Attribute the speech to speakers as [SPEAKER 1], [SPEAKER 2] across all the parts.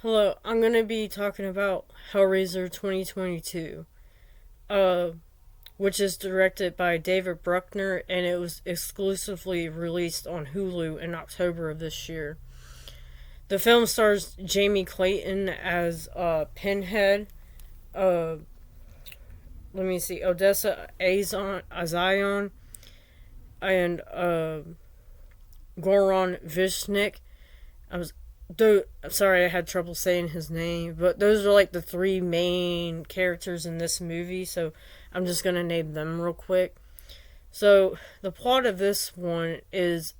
[SPEAKER 1] Hello, I'm gonna be talking about Hellraiser 2022, uh, which is directed by David Bruckner, and it was exclusively released on Hulu in October of this year. The film stars Jamie Clayton as Pinhead, uh, let me see, Odessa Azion, and Goran Vishnik. I was sorry, I had trouble saying his name, but those are like the three main characters in this movie, so I'm just gonna name them real quick. So the plot of this one is,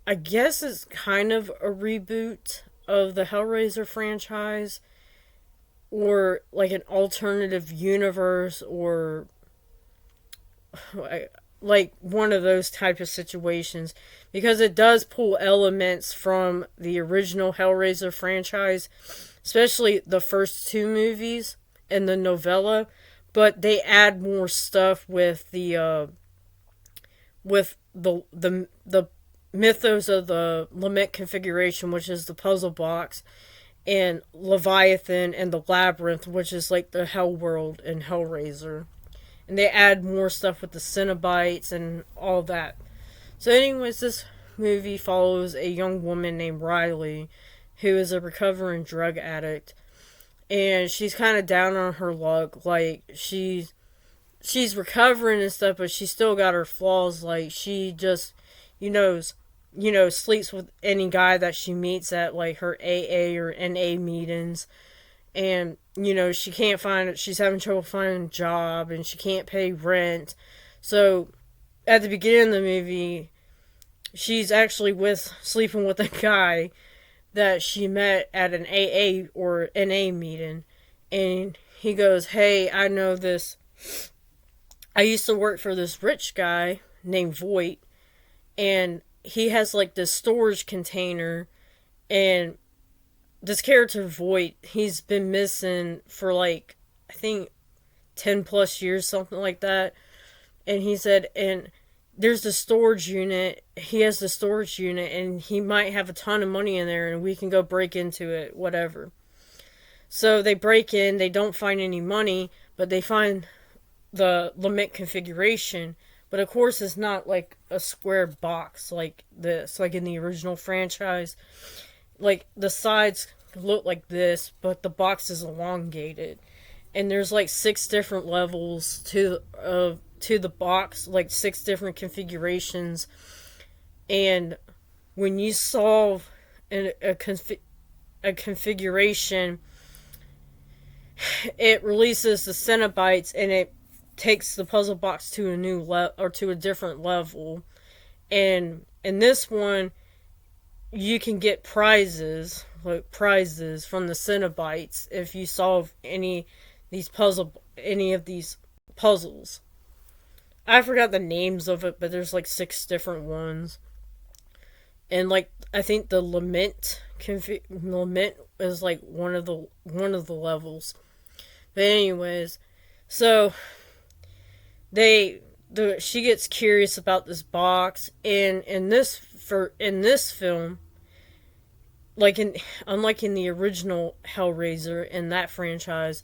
[SPEAKER 1] I guess, it's kind of a reboot of the Hellraiser franchise, or like an alternative universe, or like one of those type of situations, because it does pull elements from the original Hellraiser franchise, especially the first two movies and the novella, but they add more stuff with the mythos of the lament configuration, which is the puzzle box, and Leviathan and the labyrinth, which is like the hell world in Hellraiser, and they add more stuff with the Cenobites and all that. So, anyways, this movie follows a young woman named Riley, who is a recovering drug addict, and she's kind of down on her luck. Like, she's recovering and stuff, but she still got her flaws. Like, she just, you know, sleeps with any guy that she meets at like her AA or NA meetings, and she can't find it. She's having trouble finding a job, and she can't pay rent. So at the beginning of the movie, she's actually sleeping with a guy that she met at an AA or NA meeting, and he goes, "Hey, I know this. I used to work for this rich guy named Voight, and he has like this storage container, and this character Voight, he's been missing for like, I think, 10 plus years, something like that." And he said, and there's the storage unit. He has the storage unit, and he might have a ton of money in there, and we can go break into it, whatever. So they break in, they don't find any money, but they find the lament configuration. But of course, it's not like a square box like this, like in the original franchise. Like, the sides look like this, but the box is elongated, and there's like six different levels to the box, like six different configurations. And when you solve a configuration, it releases the Cenobites, and it takes the puzzle box to a new or to a different level. And in this one, you can get prizes from the Cenobites if you solve any of these puzzles. I forgot the names of it, but there's like six different ones. And like, I think the lament is like one of the levels. But anyways, so she gets curious about this box, and in this film, like, unlike in the original Hellraiser in that franchise,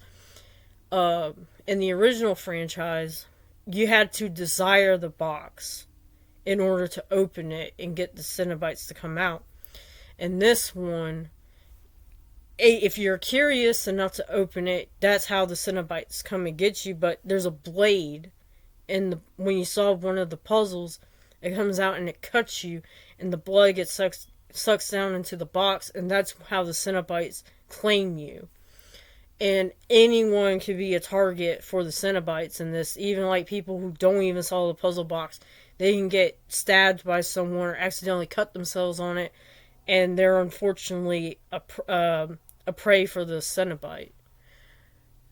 [SPEAKER 1] in the original franchise, you had to desire the box in order to open it and get the Cenobites to come out. In this one, if you're curious enough to open it, that's how the Cenobites come and get you. But there's a blade, and when you solve one of the puzzles, it comes out and it cuts you, and the blood gets sucks down into the box, and that's how the Cenobites claim you. And anyone could be a target for the Cenobites in this, even like people who don't even solve the puzzle box. They can get stabbed by someone or accidentally cut themselves on it, and they're unfortunately a prey for the Cenobite.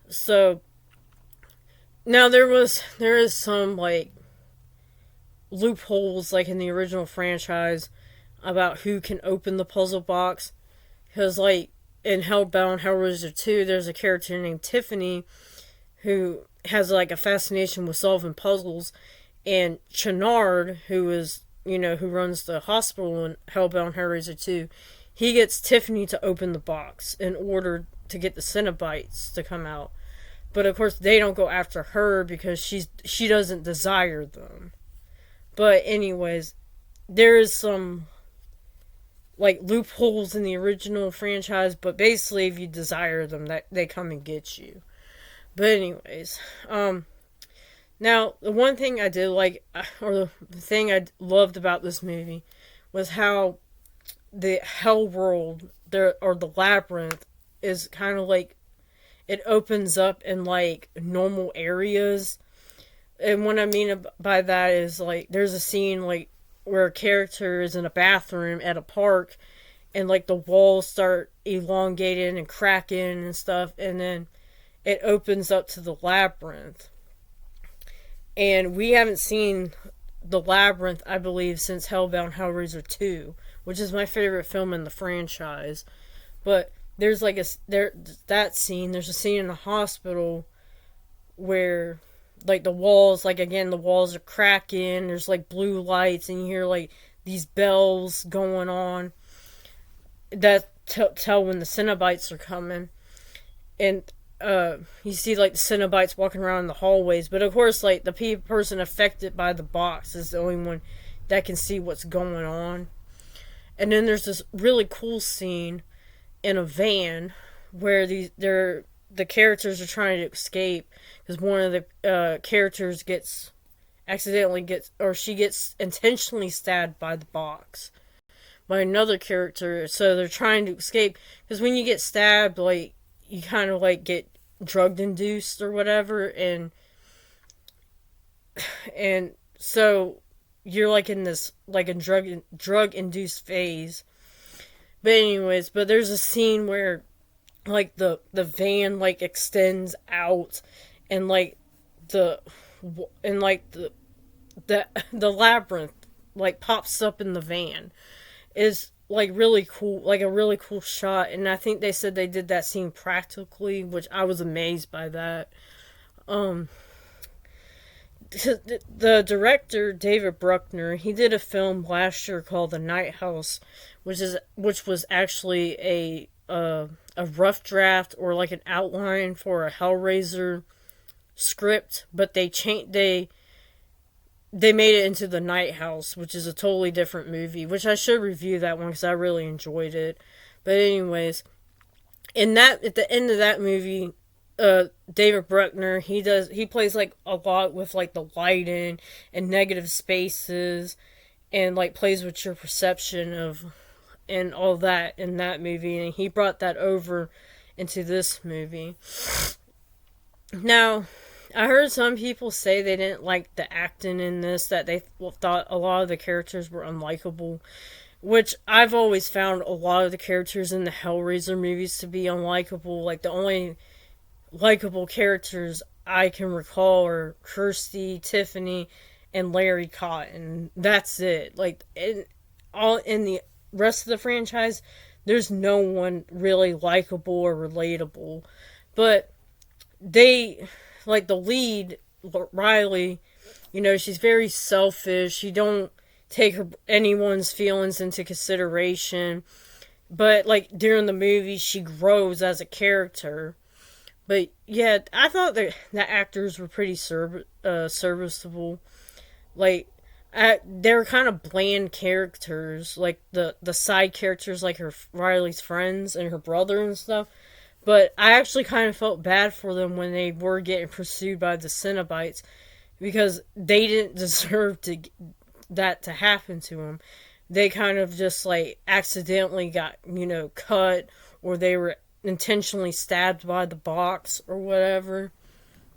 [SPEAKER 1] So now there is some like loopholes, like in the original franchise, about who can open the puzzle box, because like in Hellraiser 2, there's a character named Tiffany who has like a fascination with solving puzzles, and Chenard, who runs the hospital in Hellraiser 2, he gets Tiffany to open the box in order to get the Cenobites to come out. But of course, they don't go after her because she doesn't desire them. But anyways, there is some like loopholes in the original franchise, but basically, if you desire them, that they come and get you. But anyways, now the one thing I did like, or the thing I loved about this movie, was how the hell world there, or the labyrinth, is kind of like it opens up in like normal areas. And what I mean by that is like there's a scene like where a character is in a bathroom at a park, and like the walls start elongating and cracking and stuff, and then it opens up to the labyrinth. And we haven't seen the labyrinth, I believe, since Hellbound Hellraiser 2, which is my favorite film in the franchise. But there's like that scene. There's a scene in a hospital where like the walls, like again, the walls are cracking. There's like blue lights, and you hear like these bells going on that tell when the Cenobites are coming. And you see like the Cenobites walking around in the hallways, but of course, like the person affected by the box is the only one that can see what's going on. And then there's this really cool scene in a van where the characters are trying to escape because one of the characters gets intentionally stabbed by the box by another character. So they're trying to escape because when you get stabbed, like you kind of like get drug induced or whatever, and so you're like in this like a drug induced phase. But anyways, but there's a scene where like the van like extends out, and like the labyrinth like pops up in the van. Is like really cool, like a really cool shot. And I think they said they did that scene practically, which I was amazed by that. The director David Bruckner, he did a film last year called The Night House, which was actually a rough draft or like an outline for a Hellraiser script, but they made it into The Night House, which is a totally different movie, which I should review that one because I really enjoyed it. But anyways, at the end of that movie, David Bruckner, he plays like a lot with like the lighting and negative spaces, and like plays with your perception of and all that in that movie, and he brought that over into this movie. Now, I heard some people say they didn't like the acting in this, that they thought a lot of the characters were unlikable, which I've always found a lot of the characters in the Hellraiser movies to be unlikable. Like, the only likable characters I can recall are Kirsty, Tiffany, and Larry Cotton. That's it. Like, in the rest of the franchise, there's no one really likable or relatable. But like the lead, Riley, she's very selfish. She don't take anyone's feelings into consideration. But like during the movie, she grows as a character. But yeah, I thought the actors were pretty serviceable. Like they were kind of bland characters, like the side characters, like Riley's friends and her brother and stuff. But I actually kind of felt bad for them when they were getting pursued by the Cenobites, because they didn't deserve that to happen to them. They kind of just like accidentally got, cut, or they were intentionally stabbed by the box or whatever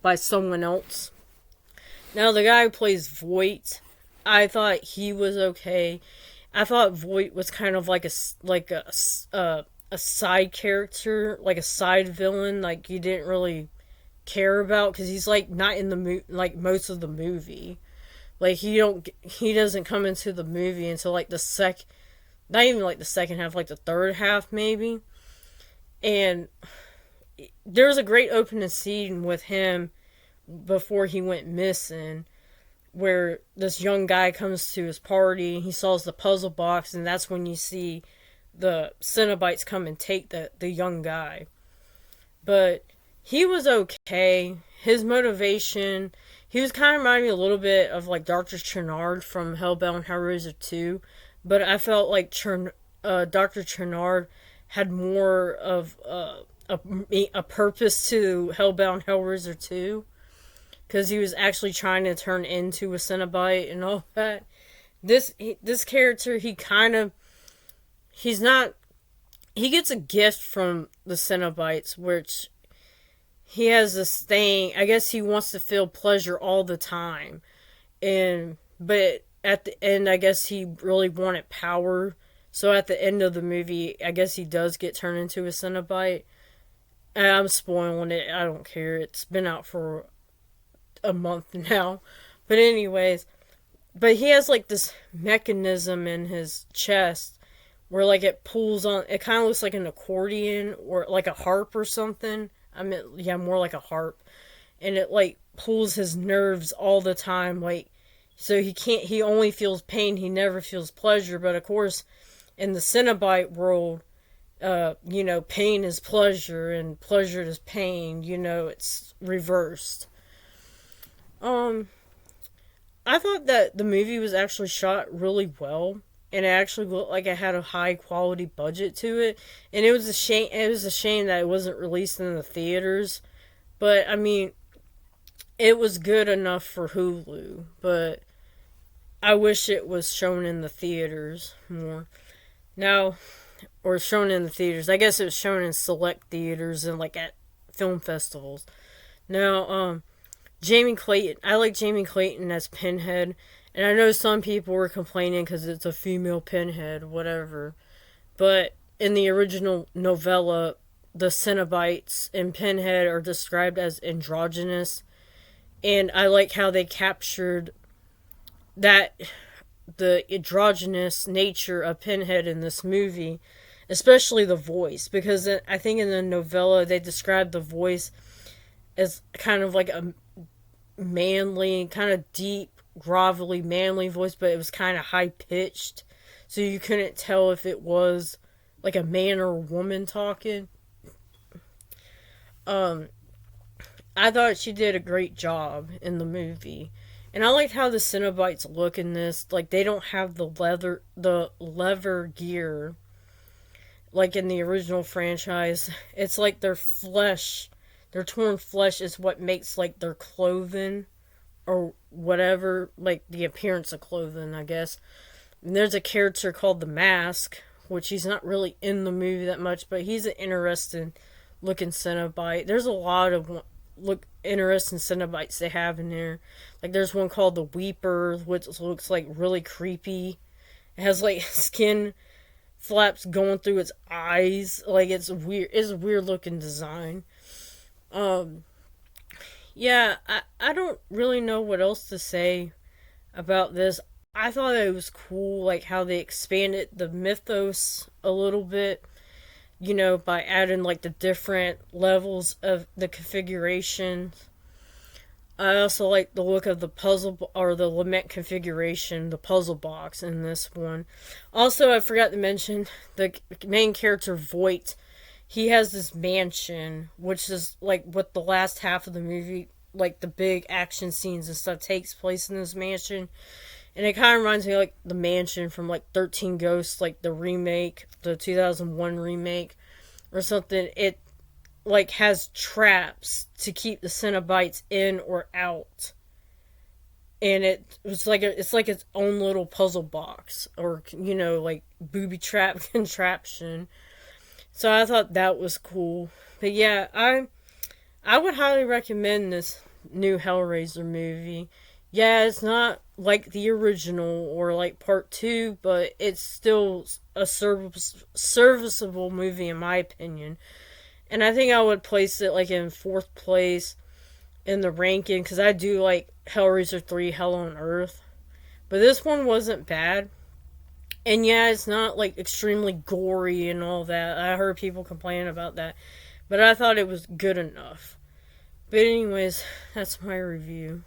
[SPEAKER 1] by someone else. Now the guy who plays Voight, I thought he was okay. I thought Voight was kind of like a side character, like a side villain, like you didn't really care about, because he's like not in the like most of the movie. Like he doesn't come into the movie until like not even like the second half, like the third half maybe. And there's a great opening scene with him before he went missing, where this young guy comes to his party and he solves the puzzle box, and that's when you see the Cenobites come and take the young guy. But he was okay. His motivation, he was kind of reminding me a little bit of like Dr. Chernard from Hellbound Hellraiser 2, but I felt like Dr. Chernard had more of a purpose to Hellbound Hellraiser 2, because he was actually trying to turn into a Cenobite and all that. This character, he's not, he gets a gift from the Cenobites, which he has this thing. I guess he wants to feel pleasure all the time, but at the end, I guess he really wanted power. So at the end of the movie, I guess he does get turned into a Cenobite. And I'm spoiling it. I don't care. It's been out for a month now. But anyways, but he has like this mechanism in his chest where like it pulls on. It kind of looks like an accordion or like a harp or something. I mean, yeah, more like a harp, and it like pulls his nerves all the time. Like, so he can't. He only feels pain. He never feels pleasure. But of course, in the Cenobite world, pain is pleasure and pleasure is pain. It's reversed. I thought that the movie was actually shot really well, and it actually looked like it had a high quality budget to it. And it was a shame. It was a shame that it wasn't released in the theaters. But I mean, it was good enough for Hulu. But I wish it was shown in the theaters more. Now, or shown in the theaters. I guess it was shown in select theaters and like at film festivals. Now, Jamie Clayton. I like Jamie Clayton as Pinhead, and I know some people were complaining because it's a female Pinhead, whatever. But in the original novella, the Cenobites and Pinhead are described as androgynous, and I like how they captured that the androgynous nature of Pinhead in this movie, especially the voice, because I think in the novella they described the voice as kind of like a manly, kind of deep, grovelly, manly voice, but it was kind of high pitched, so you couldn't tell if it was like a man or a woman talking. I thought she did a great job in the movie. And I liked how the Cenobites look in this. Like, they don't have the leather gear like in the original franchise. It's like their flesh, their torn flesh is what makes like their clothing or whatever, like the appearance of clothing, I guess. And there's a character called the Mask, which he's not really in the movie that much, but he's an interesting looking Cenobite. There's a lot of interesting Cenobites they have in there. Like there's one called the Weeper, which looks like really creepy. It has like skin flaps going through its eyes. Like it's weird. It's a weird looking design. Yeah, I don't really know what else to say about this. I thought it was cool, like how they expanded the mythos a little bit, by adding like the different levels of the configuration. I also like the look of the puzzle or the lament configuration, the puzzle box in this one. Also, I forgot to mention the main character Voight. He has this mansion, which is like what the last half of the movie, like the big action scenes and stuff, takes place in this mansion. And it kind of reminds me of, like, the mansion from, like, 13 Ghosts, like, the remake, the 2001 remake, or something. It, like, has traps to keep the Cenobites in or out. And it's like its own little puzzle box, or, like, booby trap contraption. So I thought that was cool. But yeah, I would highly recommend this new Hellraiser movie. Yeah, it's not like the original or like part 2, but it's still a serviceable movie in my opinion. And I think I would place it like in 4th place in the ranking, because I do like Hellraiser 3 Hell on Earth. But this one wasn't bad. And yeah, it's not like extremely gory and all that. I heard people complaining about that. But I thought it was good enough. But anyways, that's my review.